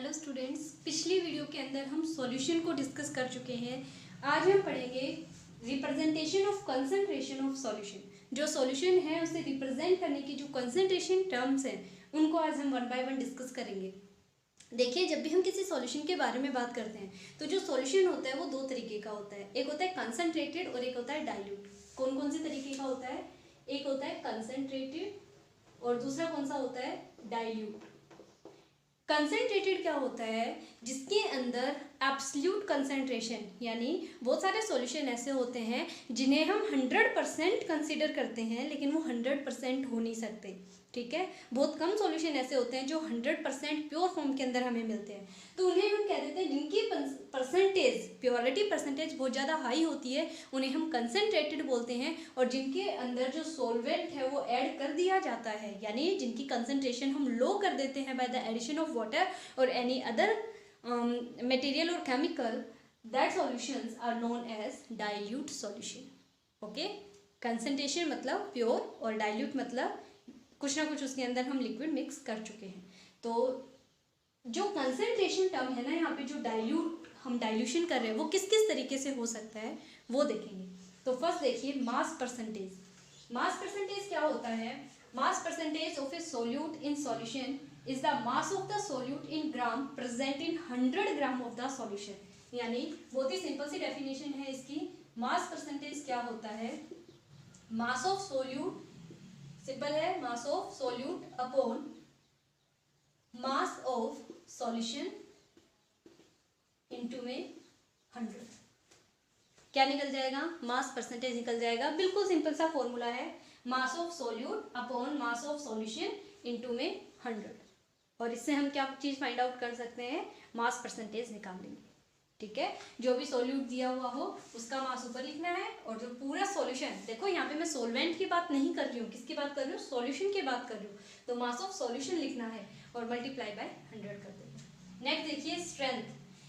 Hello students, पिछली video के अंदर हम सॉल्यूशन को डिस्कस कर चुके हैं। आज हम पढ़ेंगे representation of concentration of solution. जो सॉल्यूशन है उसे रिप्रेजेंट करने की जो कंसंट्रेशन टर्म्स हैं उनको आज हम वन बाय वन डिस्कस करेंगे। देखिए, जब भी हम किसी सॉल्यूशन के बारे में बात करते हैं तो जो सॉल्यूशन होता है वो दो तरीके का होता है। एक होता है कंसंट्रेटेड और एक होता है डाइल्यूट। कौन कौन से तरीके का होता है? एक होता है कंसंट्रेटेड और दूसरा कौन सा होता है? डाइल्यूट। कंसंट्रेटेड क्या होता है? जिसके अंदर एब्सोल्यूट कंसंट्रेशन, यानी बहुत सारे सॉल्यूशन ऐसे होते हैं जिन्हें हम 100% कंसीडर करते हैं लेकिन वो 100% हो नहीं सकते। ठीक है, बहुत कम सॉल्यूशन ऐसे होते हैं जो 100% प्योर फॉर्म के अंदर हमें मिलते हैं, तो उन्हें हम कह देते हैं जिनकी परसेंटेज, प्योरिटी परसेंटेज बहुत ज़्यादा हाई होती है उन्हें हम कंसंट्रेटेड बोलते हैं। और जिनके अंदर जो सॉल्वेंट है वो ऐड कर दिया जाता है, यानी जिनकी कंसंट्रेशन हम लो कर देते हैं by the addition of water और एनी अदर मटेरियल और chemical, that solutions are known as dilute solution. Okay, concentration मतलब प्योर और डाइल्यूट मतलब कुछ ना कुछ उसके अंदर हम लिक्विड मिक्स कर चुके हैं। तो जो कंसंट्रेशन टर्म है ना, यहाँ पे जो डाइल्यूट हम डाइल्यूशन कर रहे हैं वो किस किस तरीके से हो सकता है वो देखेंगे। तो फर्स्ट देखिए मास परसेंटेज। मास परसेंटेज क्या होता है? Mass percentage of A solute in solution is the mass of the solute in gram present in 100 gram of the solution. यानी बहुत ही सिंपल सी डेफिनेशन है इसकी। मास परसेंटेज क्या होता है? मास ऑफ सोल्यूट, सिंपल है, मास of solute upon mass of solution into में 100। क्या निकल जाएगा? मास परसेंटेज निकल जाएगा। बिल्कुल सिंपल सा फॉर्मूला है, मास of solute upon mass of solution into में 100। और इससे हम क्या चीज फाइंड आउट कर सकते हैं? मास परसेंटेज निकाल लेंगे। ठीक है, जो भी सॉल्यूट दिया हुआ हो उसका मास ऊपर लिखना है और जो पूरा सॉल्यूशन, देखो यहाँ पे मैं सॉल्वेंट की बात नहीं कर रही हूँ, किसकी बात कर रही हूँ? सॉल्यूशन की बात कर रही हूँ, तो मास ऑफ सॉल्यूशन लिखना है और मल्टीप्लाई बाय 100 कर देंगे। नेक्स्ट देखिए strength.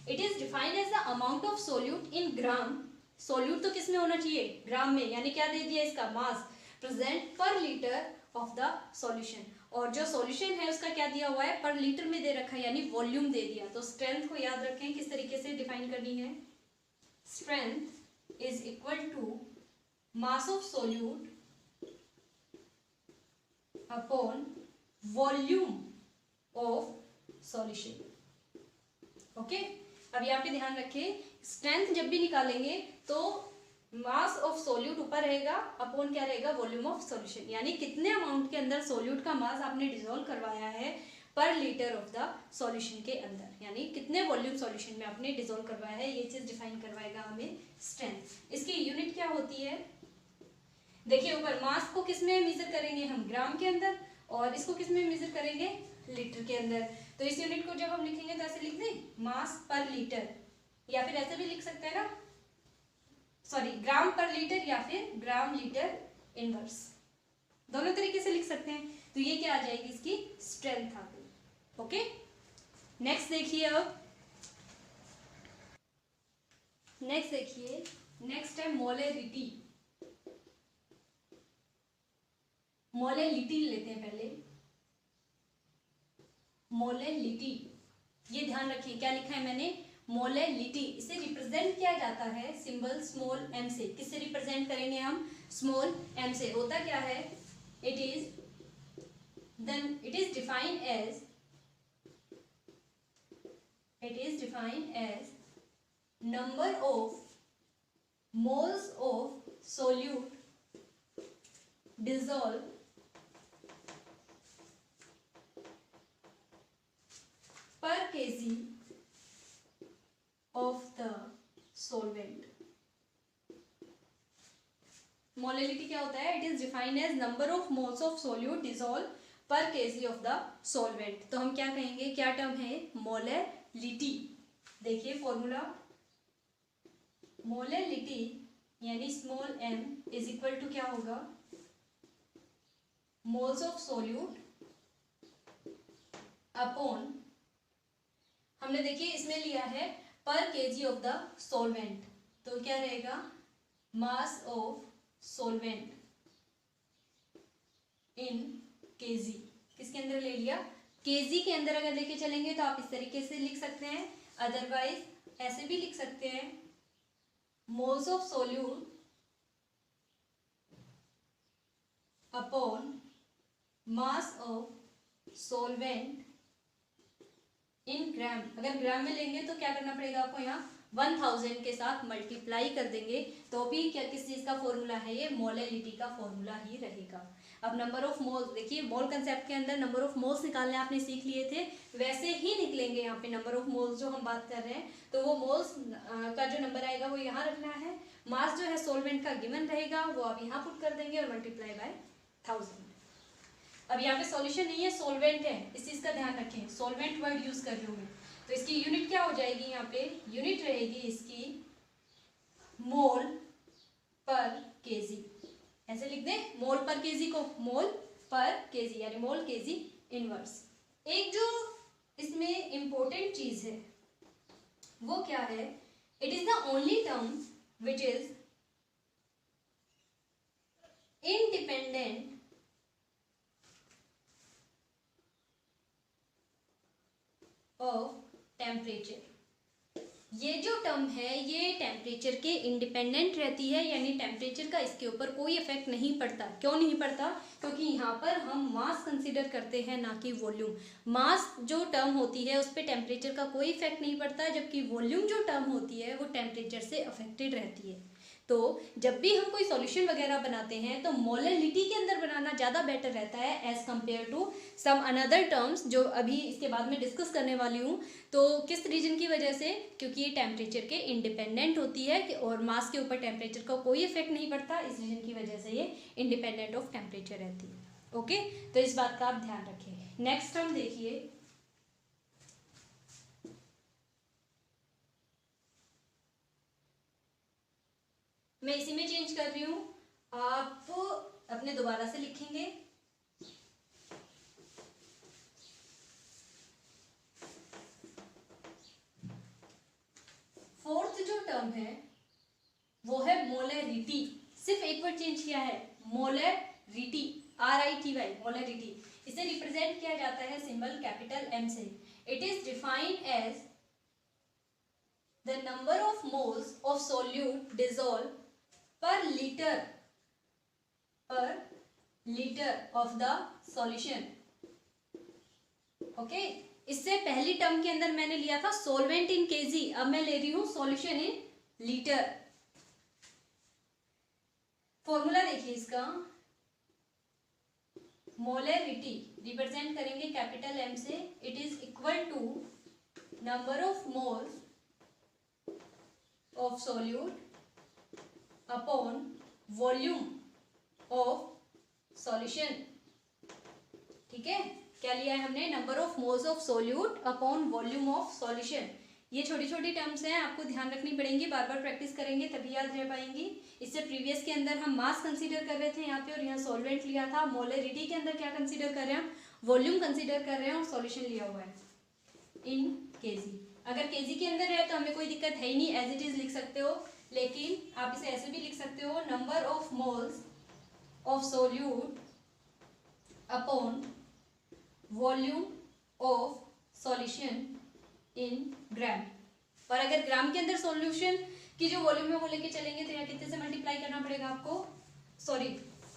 It is defined as the amount of solute in gram. Solute तो किस में होना चाहिए? ग्राम में, यानी क्या दे दिया इसका? मास प्रेजेंट पर लीटर ऑफ द सॉल्यूशन। और जो सॉल्यूशन है उसका क्या दिया हुआ है? पर लीटर में दे रखा है, यानी वॉल्यूम दे दिया। तो स्ट्रेंथ को याद रखें, किस तरीके से डिफाइन करनी है? Strength is equal to mass of solute upon volume of solution. Okay, अब यहाँ पे ध्यान रखें, स्ट्रेंथ जब भी निकालेंगे तो मास ऑफ सोल्यूट ऊपर रहेगा, अपॉन क्या रहेगा? वॉल्यूम ऑफ सॉल्यूशन, यानी कितने अमाउंट के अंदर सोल्यूट का मास आपने डिसॉल्व करवाया है पर लीटर ऑफ द सॉल्यूशन के अंदर, यानी कितने वॉल्यूम सॉल्यूशन में आपने डिसॉल्व करवाया है, ये चीज डिफाइन करवाएगा हमें स्ट्रेंथ। इसकी यूनिट क्या होती है? देखिए ऊपर मास को किस में मेजर करेंगे हम? ग्राम के अंदर, और इसको किस में मेजर करेंगे? लीटर के अंदर। तो इस यूनिट को जब हम लिखेंगे तो ऐसे लिख दें, मास पर लीटर, या फिर ऐसे भी लिख सकते हैं ना, सॉरी, ग्राम पर लीटर या फिर ग्राम लीटर इनवर्स, दोनों तरीके से लिख सकते हैं। तो ये क्या आ जाएगी? इसकी स्ट्रेंथ आ गई। ओके, नेक्स्ट देखिए, अब नेक्स्ट है मोलेरिटी। मोलेलिटी लेते हैं पहले। मोलेलिटी, ये ध्यान रखिए क्या लिखा है मैंने? मोलेलिटी। इसे रिप्रेजेंट किया जाता है सिंबल स्मॉल m से। किससे रिप्रेजेंट करेंगे हम? स्मॉल m से। होता क्या है? It is defined as number of moles of solute dissolve per kg of the solvent। Molality क्या होता है? It is defined as number of moles of solute dissolve per KG of the solvent. तो हम क्या कहेंगे? क्या term है? Molality. देखिए फॉर्मूला, मोलेलिटी यानी small m is equal to क्या होगा? मोल्स ऑफ सोल्यूट अपॉन, हमने देखिए इसमें लिया है पर केजी ऑफ द सॉल्वेंट, तो क्या रहेगा? Mass of solvent in KG. किसके अंदर ले लिया? केजी के अंदर अगर लेके चलेंगे तो आप इस तरीके से लिख सकते हैं, अदरवाइज ऐसे भी लिख सकते हैं, moles of solute upon mass of solvent in gram. अगर ग्राम में लेंगे तो क्या करना पड़ेगा आपको, यहाँ 1000 के साथ मल्टीप्लाई कर देंगे तो भी क्या किस चीज़ का फॉर्मूला है, ये मोलैलिटी का फॉर्मूला ही रहेगा। अब नंबर ऑफ मोल्स देखिए, मोल कंसेप्ट के अंदर नंबर ऑफ मोल्स निकालने आपने सीख लिए थे, वैसे ही निकलेंगे यहाँ पे नंबर ऑफ मोल्स जो हम बात कर रहे हैं। तो वो मोल्स का जो नंबर आएगा वो यहाँ रखना है, मास जो है सोलवेंट का गिवन रहेगा वो आप यहाँ पुट कर देंगे और मल्टीप्लाई बाय 1000। अब यहाँ पे सॉल्यूशन नहीं है, सोलवेंट है, इस चीज का ध्यान रखें, सोलवेंट वर्ड यूज कर रही हूँ मैं। तो इसकी यूनिट क्या हो जाएगी, यहाँ पे यूनिट रहेगी इसकी मोल पर केजी। ऐसे लिख दें मोल पर केजी को, मोल पर केजी यानी मोल केजी इनवर्स। एक जो इसमें इंपॉर्टेंट चीज है वो क्या है, it is the only term which is independent of temperature. ये जो टर्म है ये टेम्परेचर के इंडिपेंडेंट रहती है, यानी टेम्परेचर का इसके ऊपर कोई इफेक्ट नहीं पड़ता। क्यों नहीं पड़ता, क्योंकि यहाँ पर हम मास कंसीडर करते हैं ना कि वॉल्यूम। मास जो टर्म होती है उस पर टेम्परेचर का कोई इफेक्ट नहीं पड़ता, जबकि वॉल्यूम जो टर्म होती है वो टेम्परेचर से अफेक्टेड रहती है। तो जब भी हम कोई सॉल्यूशन वगैरह बनाते हैं तो मोलैलिटी के अंदर बनाना ज़्यादा बेटर रहता है as compare to some another terms जो अभी इसके बाद में डिस्कस करने वाली हूँ। तो किस रीजन की वजह से, क्योंकि ये टेम्परेचर के इंडिपेंडेंट होती है और मास के ऊपर टेम्परेचर का कोई इफेक्ट नहीं पड़ता, इस रीजन की वजह से ये इंडिपेंडेंट ऑफ टेम्परेचर रहती है। ओके, तो इस बात का आप ध्यान रखें। नेक्स्ट टर्म देखिए, मैं इसी में चेंज कर रही हूँ, आप अपने दोबारा से लिखेंगे। फोर्थ जो टर्म है वो है मोलैरिटी। सिर्फ एक वर्ड चेंज किया है, मोलैरिटी, RITY, मोलैरिटी। इसे रिप्रेजेंट किया जाता है सिंबल कैपिटल M से। It is defined as the number of moles of solute dissolve per litre of the solution. Okay, इससे पहली टर्म के अंदर मैंने लिया था सोलवेंट इन केजी, अब मैं ले रही हूं सॉल्यूशन इन लीटर। फॉर्मूला देखिए इसका, मोलैरिटी रिप्रेजेंट करेंगे कैपिटल M से, it is equal to number of moles of solute upon volume of solution. ठीक है, क्या लिया है हमने, number of moles of solute upon volume of solution. ये छोटी छोटी टर्म्स हैं, आपको ध्यान रखनी पड़ेंगी, बार बार प्रैक्टिस करेंगे तभी याद रह पाएंगी। इससे प्रीवियस के अंदर हम मास कंसीडर कर रहे थे यहाँ पे और यहाँ सॉल्वेंट लिया था। मोलैरिटी के अंदर क्या कंसीडर कर रहे हैं, वॉल्यूम कंसीडर कर रहे हैं और सॉल्यूशन लिया हुआ है इन केजी। अगर केजी के अंदर है तो हमें कोई दिक्कत है ही नहीं, एज इट इज लिख सकते हो, लेकिन आप इसे ऐसे भी लिख सकते हो, number of moles of solute upon volume of solution in gram. और अगर ग्राम के अंदर सॉल्यूशन की जो वॉल्यूम है वो लेके चलेंगे तो यहाँ कितने से मल्टीप्लाई करना पड़ेगा आपको, सॉरी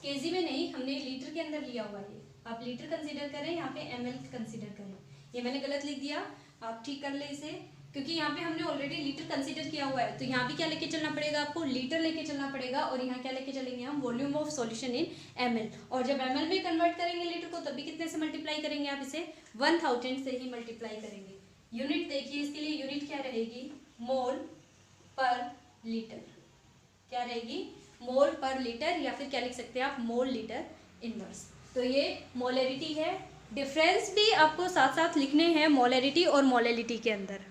केजी में नहीं, हमने लीटर के अंदर लिया हुआ है, आप लीटर कंसीडर करें, यहाँ पे ml कंसीडर करें। ये मैंने गलत लिख दिया, आप ठीक कर ले इसे, क्योंकि यहाँ पे हमने ऑलरेडी लीटर कंसीडर किया हुआ है। तो यहाँ भी क्या लेके चलना पड़ेगा आपको, लीटर लेके चलना पड़ेगा, और यहाँ क्या लेके चलेंगे हम, volume of solution in ml। और जब ml में कन्वर्ट करेंगे लीटर को तभी कितने से मल्टीप्लाई करेंगे, आप इसे 1000 से ही मल्टीप्लाई करेंगे। यूनिट देखिए, इसके लिए यूनिट क्या रहेगी, मोल पर लीटर। क्या रहेगी, मोल पर लीटर, या फिर क्या लिख सकते हैं आप, मोल लीटर इनवर्स। तो ये मोलैरिटी है। डिफरेंस भी आपको साथ साथ लिखने हैं मोलैरिटी और मोलैलिटी के अंदर।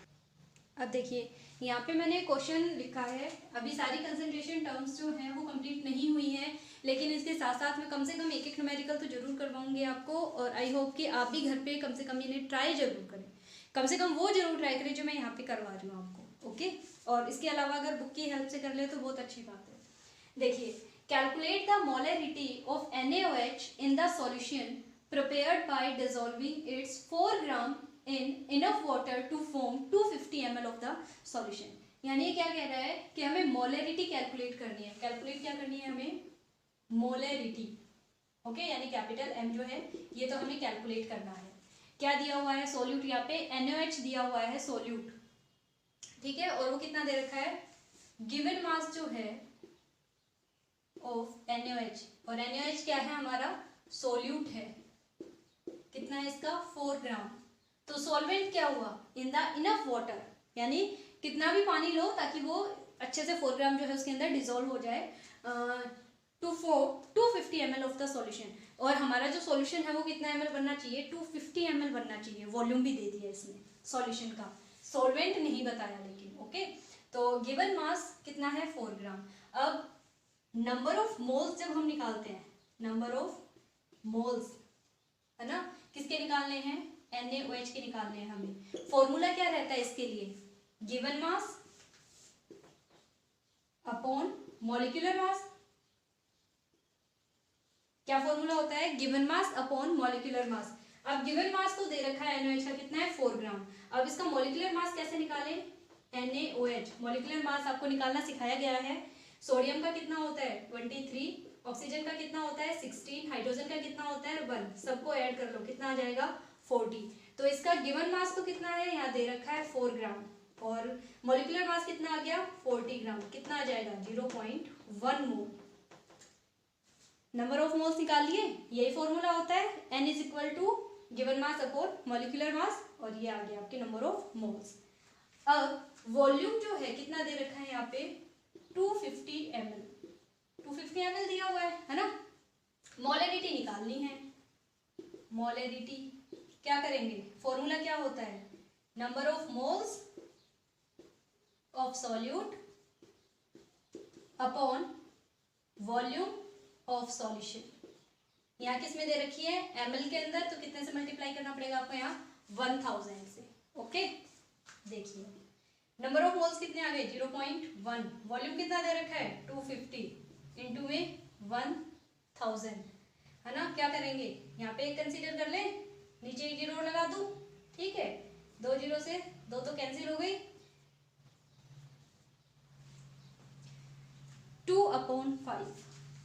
अब देखिए यहाँ पे मैंने क्वेश्चन लिखा है, अभी सारी कंसंट्रेशन टर्म्स जो हैं वो कंप्लीट नहीं हुई हैं, लेकिन इसके साथ साथ में कम से कम एक एक न्यूमेरिकल तो जरूर करवाऊंगी आपको, और आई होप कि आप भी घर पे कम से कम इन्हें ट्राई जरूर करें, कम से कम वो जरूर ट्राई करें जो मैं यहाँ पे करवा रही हूँ आपको। ओके, और इसके अलावा अगर बुक की हेल्प से कर ले तो बहुत अच्छी बात है। देखिए, calculate the molarity of NaOH in the solution prepared by dissolving its 4 gram in enough water to form 250 ml of the solution। यानी ये क्या कह रहा है कि हमें मोलरिटी कैलकुलेट करनी है। कैलकुलेट क्या करनी है हमें? मोलरिटी। ओके, यानी कैपिटल एम जो है ये तो हमें कैलकुलेट करना है। क्या दिया हुआ है? सोल्यूट, यहाँ पे NaOH दिया हुआ है सोल्यूट, ठीक है, और वो कितना दे रखा है? गिवन मास जो है ऑफ NaOH, और NaOH क्या है? हमारा सोल्यूट है। कितना है इसका? 4 ग्राम। तो सॉल्वेंट क्या हुआ? इन द इनफ वाटर, यानी कितना भी पानी लो ताकि वो अच्छे से 4 ग्राम जो है उसके अंदर डिजोल्व हो जाए to 250 ml of the solution. और हमारा जो सॉल्यूशन है वो कितना ml बनना चाहिए? 250 ml बनना चाहिए। वॉल्यूम भी दे दिया इसमें सॉल्यूशन का, सॉल्वेंट नहीं बताया लेकिन। ओके, तो गिवन मास कितना है? 4 ग्राम। अब नंबर ऑफ मोल्स जब हम निकालते हैं, नंबर ऑफ मोल्स है ना, किसके निकालने हैं? NaOH के निकालने हैं हमें। फॉर्मूला क्या रहता है इसके लिए? गिवन मास अपॉन मॉलिक्यूलर मास। क्या फॉर्मूला होता है? गिवन मास अपॉन मॉलिक्यूलर मास। अब गिवन मास तो दे रखा है NaOH का, कितना है? 4 ग्राम। अब इसका मॉलिक्यूलर मास कैसे निकालें? NaOH मॉलिक्यूलर मास आपको निकालना सिखाया गया है। सोडियम का कितना होता है? 23, ऑक्सीजन का कितना होता है? 16, हाइड्रोजन का कितना होता है? 1। सबको ऐड कर लो, कितना आ जाएगा? 40। तो इसका गिवन मास तो कितना है? यहाँ दे रखा है 4 ग्राम, और मॉलिक्यूलर मास कितना आ गया? 40 ग्राम। कितना आ जाएगा? 0.1 मोल। नंबर ऑफ मोल्स निकाल लिए, यही फॉर्मूला होता है। N is equal to given mass upon molecular mass, और ये आ गया आपके नंबर ऑफ मोल्स। अब वॉल्यूम जो है कितना दे रखा है यहाँ पे? 250 ml। 250 ml दिया हुआ है ना। मोलरिटी निकालनी है। मोलरिटी क्या करेंगे? फॉर्मूला क्या होता है? Number of moles of solute upon volume of solution. यहाँ किस में दे रखी है? ml के अंदर, तो कितने से मल्टीप्लाई करना पड़ेगा आपको? यहाँ 1000 से। ओके, देखिए नंबर ऑफ मोल्स कितने आ गए? 0.1। वॉल्यूम कितना दे रखा है? 250 इंटू में 1000 है ना। क्या करेंगे? यहाँ पे एक कंसीडर कर लें, नीचे एक जीरो लगा दूं, ठीक है। 2 जीरो से 2 तो कैंसिल हो गई। 2/5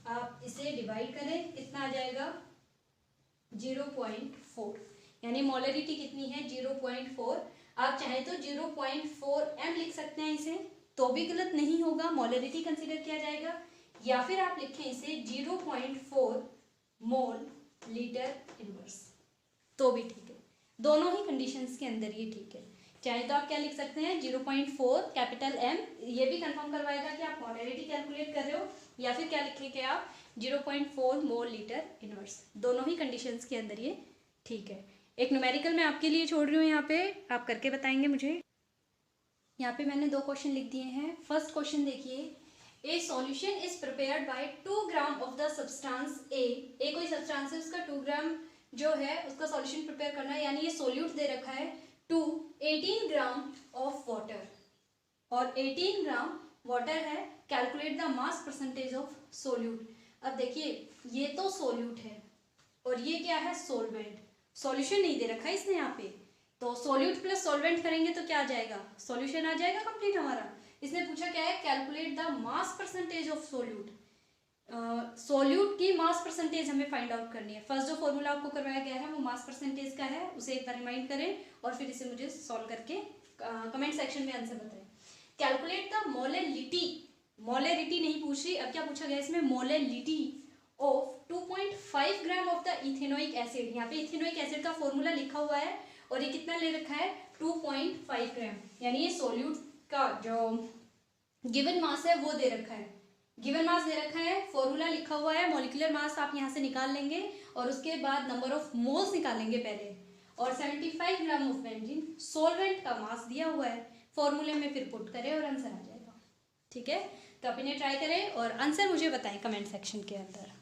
आप इसे डिवाइड करें, कितना आ जाएगा? 0.4। यानी मोलरिटी कितनी है? 0.4। आप चाहे तो 0.4 m लिख सकते हैं इसे, तो भी गलत नहीं होगा, मोलरिटी कंसीडर किया जाएगा। या फिर आप लिखें इसे 0.4 मोल लीटर इनवर्स, तो भी ठीक है। दोनों ही कंडीशंस के अंदर ये ठीक है। चाहे तो आप क्या लिख सकते हैं? 0.4 कैपिटल M, ये भी कंफर्म करवाएगा कि आप मोलरिटी कैलकुलेट कर रहे हो, या फिर क्या लिखेंगे आप? 0.4 मोल लीटर इनवर्स। दोनों ही कंडीशंस के अंदर ये ठीक है। एक न्यूमेरिकल मैं आपके लिए छोड़ रही हूँ, यहाँ पे आप करके बताएंगे मुझे। यहाँ पे मैंने 2 क्वेश्चन लिख दिए हैं। फर्स्ट क्वेश्चन देखिए, a solution is prepared by 2 gram of the substance a कोई सब्सटेंस है, उसका 2 ग्राम जो है उसका सॉल्यूशन प्रिपेयर करना है। यानी ये सोल्यूट दे रखा है टू 18 ग्राम ऑफ वाटर, और 18 ग्राम वाटर है। Calculate the mass percentage of solute. अब देखिए ये तो सोल्यूट है और ये क्या है? सोलवेंट। सॉल्यूशन नहीं दे रखा है इसने यहाँ पे, तो सोल्यूट प्लस सॉल्वेंट करेंगे तो क्या आ जाएगा? सॉल्यूशन आ जाएगा कंप्लीट हमारा। इसने पूछा क्या है? Calculate the mass percentage of solute. Solute की मास परसेंटेज हमें फाइंड आउट करनी है। फर्स्ट जो फॉर्मूला आपको करवाया गया है वो मास परसेंटेज का है, उसे एक बार रिमाइंड करें और फिर इसे मुझे सॉल्व करके कमेंट सेक्शन में आंसर बताएं। Calculate the molarity. मोलरिटी नहीं पूछ रही, अब क्या पूछा गया इसमें? Molarity of 2.5 gram of the ethanoic acid. यहाँ पे इथेनोइक एसिड का फॉर्मूला लिखा हुआ है और ये कितना ले रखा है? 2.5 ग्राम। यानी ये सोल्यूट का जो गिवन मास है वो दे रखा है। गिवन मास दे रखा है, फॉर्मूला लिखा हुआ है, मॉलिक्यूलर मास आप यहाँ से निकाल लेंगे और उसके बाद नंबर ऑफ मोल्स निकालेंगे पहले, और 75 ग्राम ऑफ बेंजीन सॉल्वेंट का मास दिया हुआ है। फॉर्मूले में फिर पुट करें और आंसर आ जाएगा। ठीक है, तो आप इन्हें ट्राई करें और आंसर मुझे बताएं कमेंट सेक्शन के अंदर।